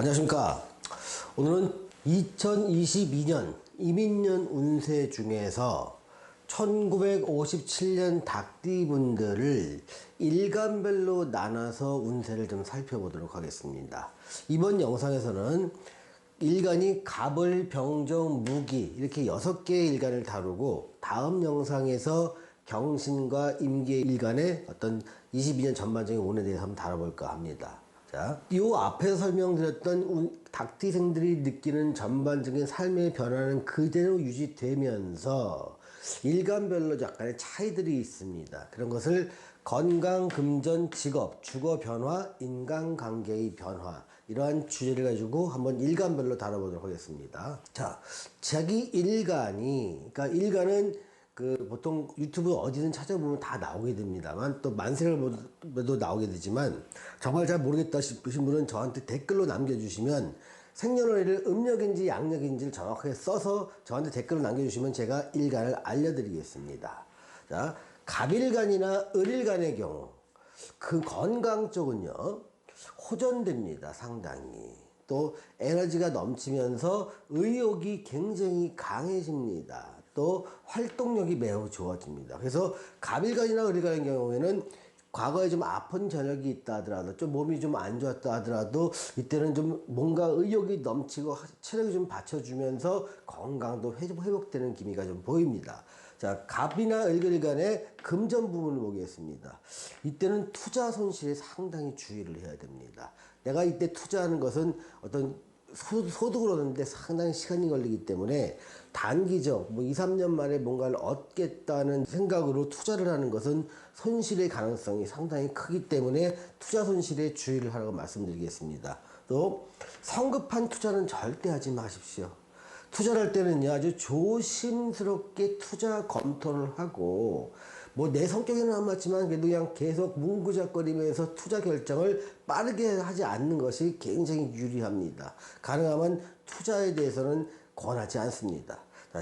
안녕하십니까. 오늘은 2022년 이민년 운세 중에서 1957년 닭띠분들을 일간별로 나눠서 운세를 좀 살펴보도록 하겠습니다. 이번 영상에서는 일간이 갑을, 병정, 무기 이렇게 6개의 일간을 다루고, 다음 영상에서 경신과 임기의 일간의 어떤 22년 전반적인 운에 대해서 한번 다뤄볼까 합니다. 자, 요 앞에서 설명드렸던 닭띠생들이 느끼는 전반적인 삶의 변화는 그대로 유지되면서 일간별로 약간의 차이들이 있습니다. 그런 것을 건강, 금전, 직업, 주거 변화, 인간관계의 변화, 이러한 주제를 가지고 한번 일간별로 다뤄보도록 하겠습니다. 자, 자기 일간이, 그러니까 일간은 보통 유튜브 어디든 찾아보면 다 나오게 됩니다만, 또 만세를 봐도 나오게 되지만, 정말 잘 모르겠다 싶으신 분은 저한테 댓글로 남겨주시면 생년월일을 음력인지 양력인지를 정확하게 써서 저한테 댓글로 남겨주시면 제가 일간을 알려드리겠습니다. 자, 갑일간이나 을일간의 경우 그 건강 쪽은요 호전됩니다. 상당히. 또 에너지가 넘치면서 의욕이 굉장히 강해집니다. 또 활동력이 매우 좋아집니다. 그래서 갑일간이나 을일간의 경우에는 과거에 좀 아픈 전력이 있다 하더라도, 좀 몸이 좀 안 좋았다 하더라도, 이때는 좀 뭔가 의욕이 넘치고 체력이 좀 받쳐주면서 건강도 회복되는 기미가 좀 보입니다. 자, 갑이나 을간의 금전 부분을 보겠습니다. 이때는 투자 손실에 상당히 주의를 해야 됩니다. 내가 이때 투자하는 것은 어떤 소득을 얻는데 상당히 시간이 걸리기 때문에 단기적 2, 3년 만에 뭔가를 얻겠다는 생각으로 투자를 하는 것은 손실의 가능성이 상당히 크기 때문에 투자 손실에 주의를 하라고 말씀드리겠습니다. 또 성급한 투자는 절대 하지 마십시오. 투자를 할 때는요, 아주 조심스럽게 투자 검토를 하고, 내 성격에는 안 맞지만 그래도 그냥 계속 뭉구작거리면서 투자 결정을 빠르게 하지 않는 것이 굉장히 유리합니다. 가능하면 투자에 대해서는 권하지 않습니다. 자,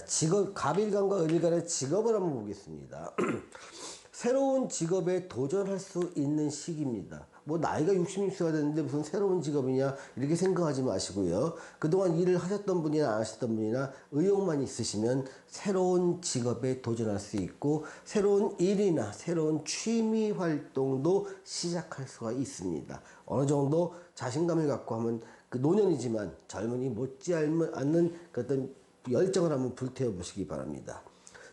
갑일간과 을일간의 직업을 한번 보겠습니다. 새로운 직업에 도전할 수 있는 시기입니다. 나이가 60세가 됐는데 무슨 새로운 직업이냐 이렇게 생각하지 마시고요. 그동안 일을 하셨던 분이나 안 하셨던 분이나 의욕만 있으시면 새로운 직업에 도전할 수 있고, 새로운 일이나 새로운 취미 활동도 시작할 수가 있습니다. 어느 정도 자신감을 갖고 하면 노년이지만 젊은이 못지않는 그 어떤 열정을 한번 불태워 보시기 바랍니다.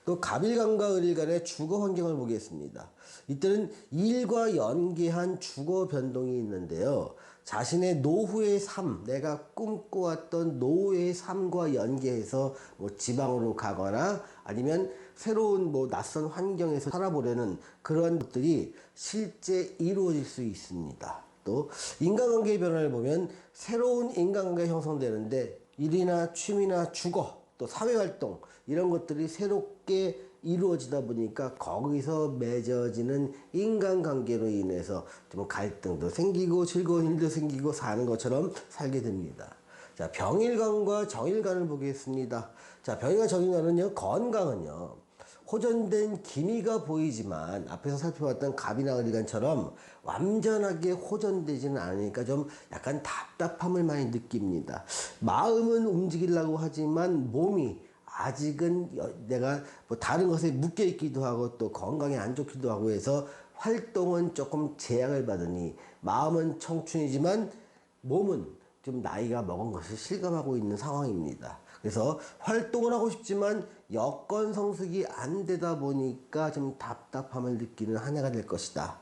또 갑일간과 을일간의 주거 환경을 보겠습니다. 이때는 일과 연계한 주거 변동이 있는데요. 자신의 노후의 삶, 내가 꿈꿔왔던 노후의 삶과 연계해서 지방으로 가거나 아니면 새로운 낯선 환경에서 살아보려는 그런 것들이 실제 이루어질 수 있습니다. 또 인간관계의 변화를 보면 새로운 인간관계가 형성되는데, 일이나 취미나 주거, 또 사회활동 이런 것들이 새롭게 이루어지다 보니까 거기서 맺어지는 인간관계로 인해서 좀 갈등도 생기고 즐거운 일도 생기고 사는 것처럼 살게 됩니다. 자, 병일간과 정일간을 보겠습니다. 자, 병일간 정일간은요, 건강은요 호전된 기미가 보이지만 앞에서 살펴봤던 갑이나 을일간처럼 완전하게 호전되지는 않으니까 좀 약간 답답함을 많이 느낍니다. 마음은 움직이려고 하지만 몸이 아직은 내가 다른 것에 묶여 있기도 하고 또 건강에 안 좋기도 하고 해서 활동은 조금 제약을 받으니, 마음은 청춘이지만 몸은 좀 나이가 먹은 것을 실감하고 있는 상황입니다. 그래서 활동을 하고 싶지만 여건 성숙이 안 되다 보니까 좀 답답함을 느끼는 한 해가 될 것이다.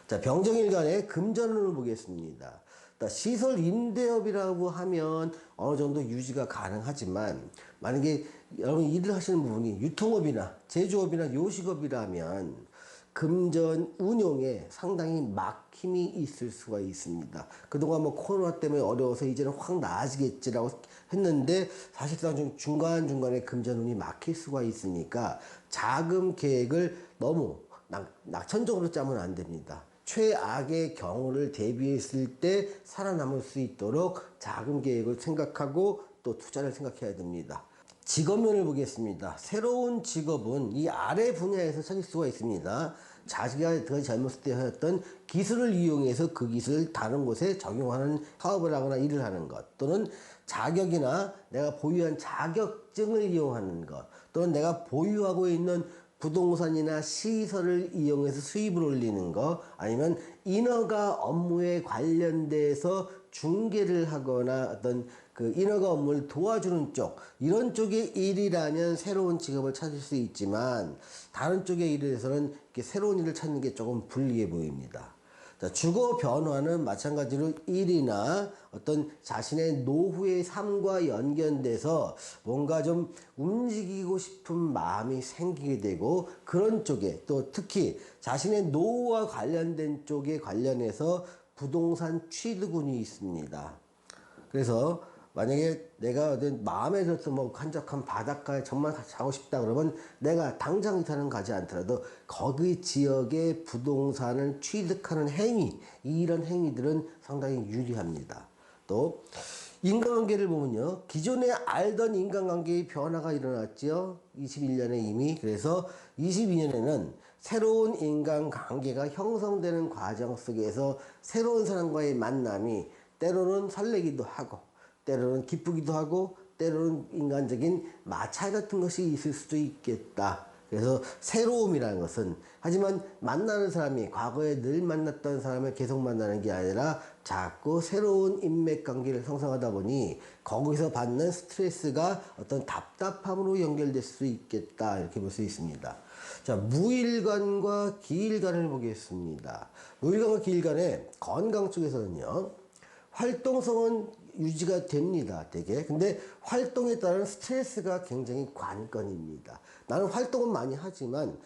자, 병정일간의 금전운을 보겠습니다. 시설 임대업이라고 하면 어느 정도 유지가 가능하지만, 만약에 여러분 일을 하시는 부분이 유통업이나 제조업이나 요식업이라면 금전 운용에 상당히 막힘이 있을 수가 있습니다. 그동안 코로나 때문에 어려워서 이제는 확 나아지겠지라고 했는데, 사실상 중간중간에 금전운이 막힐 수가 있으니까 자금 계획을 너무 낙천적으로 짜면 안 됩니다. 최악의 경우를 대비했을 때 살아남을 수 있도록 자금 계획을 생각하고 또 투자를 생각해야 됩니다. 직업면을 보겠습니다. 새로운 직업은 이 아래 분야에서 찾을 수가 있습니다. 자기가 그 젊었을 때 했던 기술을 이용해서 그 기술을 다른 곳에 적용하는 사업을 하거나 일을 하는 것, 또는 자격이나 내가 보유한 자격증을 이용하는 것, 또는 내가 보유하고 있는 부동산이나 시설을 이용해서 수입을 올리는 거, 아니면 인허가 업무에 관련돼서 중개를 하거나 어떤 그 인허가 업무를 도와주는 쪽, 이런 쪽의 일이라면 새로운 직업을 찾을 수 있지만 다른 쪽의 일에서는 이렇게 새로운 일을 찾는 게 조금 불리해 보입니다. 자, 주거 변화는 마찬가지로 일이나 어떤 자신의 노후의 삶과 연결돼서 뭔가 좀 움직이고 싶은 마음이 생기게 되고, 그런 쪽에 또 특히 자신의 노후와 관련된 쪽에 관련해서 부동산 취득운이 있습니다. 그래서 만약에 내가 어떤 마음에 들어서 뭐 한적한 바닷가에 정말 자고 싶다 그러면 내가 당장 이사는 가지 않더라도 거기 지역의 부동산을 취득하는 행위, 이런 행위들은 상당히 유리합니다. 또 인간관계를 보면요, 기존에 알던 인간관계의 변화가 일어났죠. 21년에 이미. 그래서 22년에는 새로운 인간관계가 형성되는 과정 속에서 새로운 사람과의 만남이 때로는 설레기도 하고, 때로는 기쁘기도 하고, 때로는 인간적인 마찰 같은 것이 있을 수도 있겠다. 그래서 새로움이라는 것은, 하지만 만나는 사람이 과거에 늘 만났던 사람을 계속 만나는 게 아니라 자꾸 새로운 인맥관계를 형성하다 보니 거기서 받는 스트레스가 어떤 답답함으로 연결될 수 있겠다, 이렇게 볼 수 있습니다. 자, 무일관과 기일관을 보겠습니다. 무일관과 기일관의 건강 쪽에서는요, 활동성은 유지가 됩니다, 되게. 근데 활동에 따른 스트레스가 굉장히 관건입니다. 나는 활동은 많이 하지만,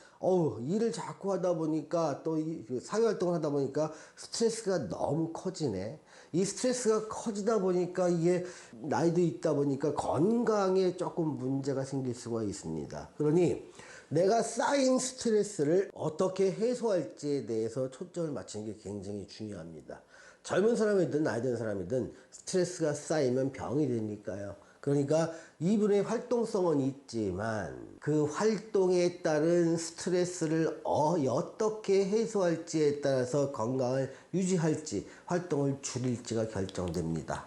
일을 자꾸 하다 보니까, 또 사회활동을 하다 보니까 스트레스가 너무 커지네. 이 스트레스가 커지다 보니까 이게 나이도 있다 보니까 건강에 조금 문제가 생길 수가 있습니다. 그러니 내가 쌓인 스트레스를 어떻게 해소할지에 대해서 초점을 맞추는 게 굉장히 중요합니다. 젊은 사람이든 나이 든 사람이든 스트레스가 쌓이면 병이 되니까요. 그러니까 이분의 활동성은 있지만 그 활동에 따른 스트레스를 어떻게 해소할지에 따라서 건강을 유지할지, 활동을 줄일지가 결정됩니다.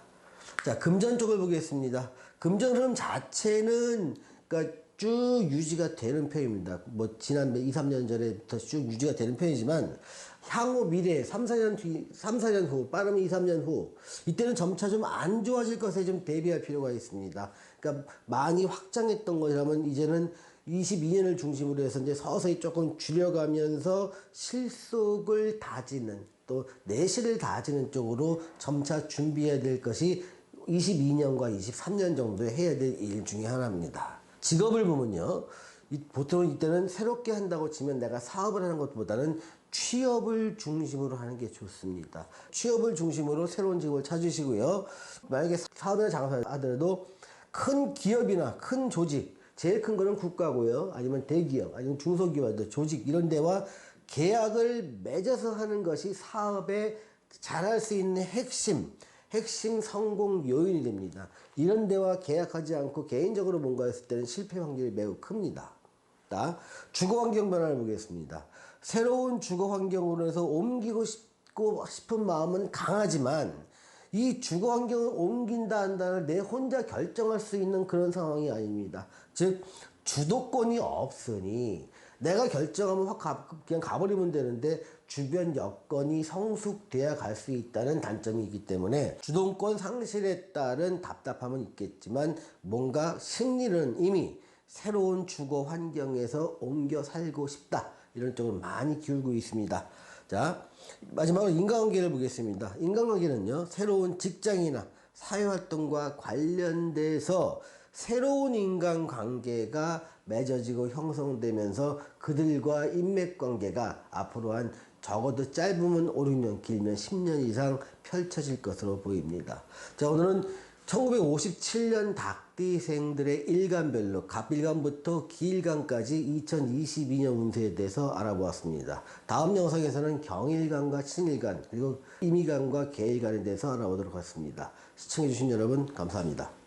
자, 금전 쪽을 보겠습니다. 금전 흐름 자체는 그러니까 쭉 유지가 되는 편입니다. 뭐 지난 2, 3년 전에부터 쭉 유지가 되는 편이지만 향후 미래 3, 4년 후, 빠르면 2, 3년 후, 이때는 점차 좀 안 좋아질 것에 좀 대비할 필요가 있습니다. 그러니까 많이 확장했던 것이라면 이제는 22년을 중심으로 해서 이제 서서히 조금 줄여가면서 실속을 다지는, 또 내실을 다지는 쪽으로 점차 준비해야 될 것이 22년과 23년 정도에 해야 될 일 중에 하나입니다. 직업을 보면요, 보통 이때는 새롭게 한다고 치면 내가 사업을 하는 것보다는 취업을 중심으로 하는 게 좋습니다. 취업을 중심으로 새로운 직업을 찾으시고요. 만약에 사업이나 장사를 하더라도 큰 기업이나 큰 조직, 제일 큰 거는 국가고요. 아니면 대기업, 아니면 중소기업, 조직, 이런 데와 계약을 맺어서 하는 것이 사업에 잘할 수 있는 핵심 성공 요인이 됩니다. 이런 데와 계약하지 않고 개인적으로 뭔가 했을 때는 실패 확률이 매우 큽니다. 주거 환경 변화를 보겠습니다. 새로운 주거 환경으로 해서 옮기고 싶은 마음은 강하지만 이 주거 환경을 옮긴다 한다를 내 혼자 결정할 수 있는 그런 상황이 아닙니다. 즉 주도권이 없으니 내가 결정하면 그냥 가버리면 되는데 주변 여건이 성숙돼야 갈 수 있다는 단점이 있기 때문에 주도권 상실에 따른 답답함은 있겠지만 뭔가 심리는 이미 새로운 주거 환경에서 옮겨 살고 싶다, 이런 쪽으로 많이 기울고 있습니다. 자, 마지막으로 인간관계를 보겠습니다. 인간관계는요, 새로운 직장이나 사회활동과 관련돼서 새로운 인간관계가 맺어지고 형성되면서 그들과 인맥관계가 앞으로 한 적어도 짧으면 5, 6년, 길면 10년 이상 펼쳐질 것으로 보입니다. 자, 오늘은 1957년 닭띠생들의 일간별로 갑일간부터 기일간까지 2022년 운세에 대해서 알아보았습니다. 다음 영상에서는 경일간과 친일간, 그리고 임의간과 계일간에 대해서 알아보도록 하겠습니다. 시청해주신 여러분 감사합니다.